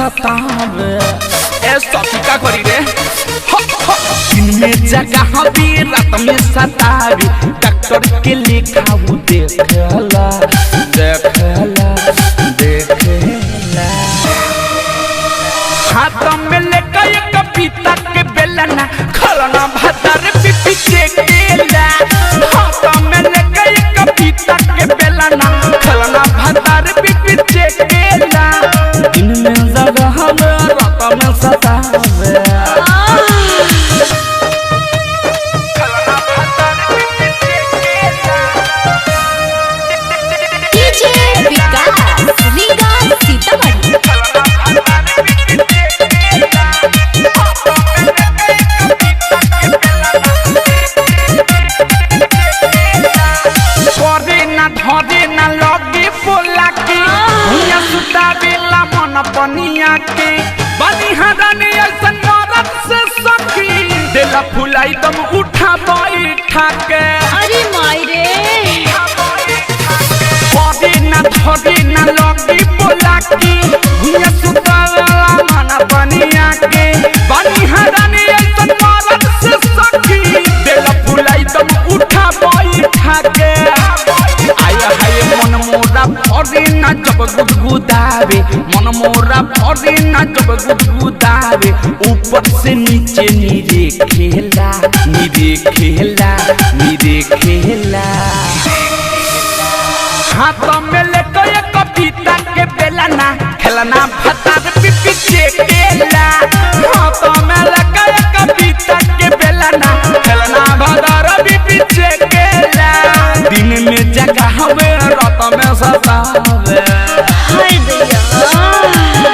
सतावे ए सखी का करी रे दिन में जगह भी रात में सतावे डॉक्टर के लिखाऊ देखला देखला देखला हाथ में लेकर एक पीता के बेलना खलना भतर पिपी चेकेला हाथ में लेकर एक पीता के बेलना खलना भतर पिपी चेकेला दिन में जगह में रात में सतावे खलना भतर पिपी चेकेला डीजे विकास लीगा सीतामढ़ी धरे ना लगे बोला के भैया सुतावेला मन पनिया के बनी हराने ऐसन मरद से सखी देला फुलाई दम उठा बैठा के अरे माई रे धरे ना लगे बोला के भैया सुतावेला मन पनिया के बनी हराने ऐसन मरद से सखी देला फुलाई दम उठा बैठा के मन मोरा भरे ना जब गुदगुदावे मन मोरा भरे ना जब गुदगुदावे ऊपर से नीचे नीरे खेला हाथ में लेकर एक पीता के बेलना खेलना भतर पिपी चेकेला हाथ में लेकर एक पीता के बेलना खेलना भतर पिपी चेकेला दिन में जगह में रात में सतावे हाय दैया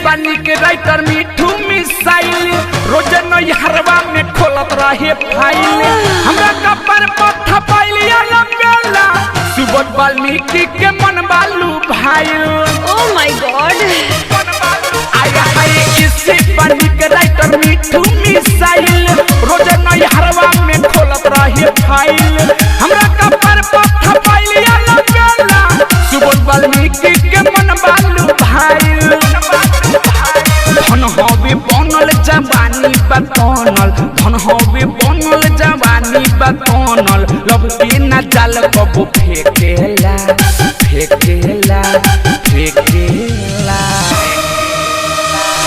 बनी के राइटर मिठू मिसाइल रोज नैहरवा में खोलत रहे फाइल हमरा कपर पत्था पाइलिया लंबेला सुबोध वाल्मीकि के मन बालू भाई ओ माय गॉड आया है इसी बनी के राइटर मिठू मिसाइल रोज नैहरवा में खोलत रहे फाइल हमरा कपर पत्था पाइलिया लंबेला सुबोध वाल्मीकि के मन बालू भाई धन हवे बनल जवानी बतनल धन हवे बनल जवानी बतनल लब के ना जाल कबो फेकेला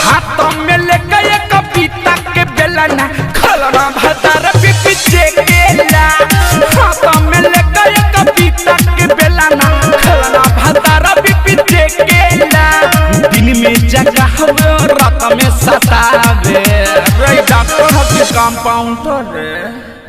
हाथ में लेकर एक पीता के बेलना खलना भतर पिपी चेकेला हाथ में लेकर एक पीता के बेलना खलना भतर पिपी चेकेला दिन में जगह रात में सतावे डॉक्टर कंपाउंडर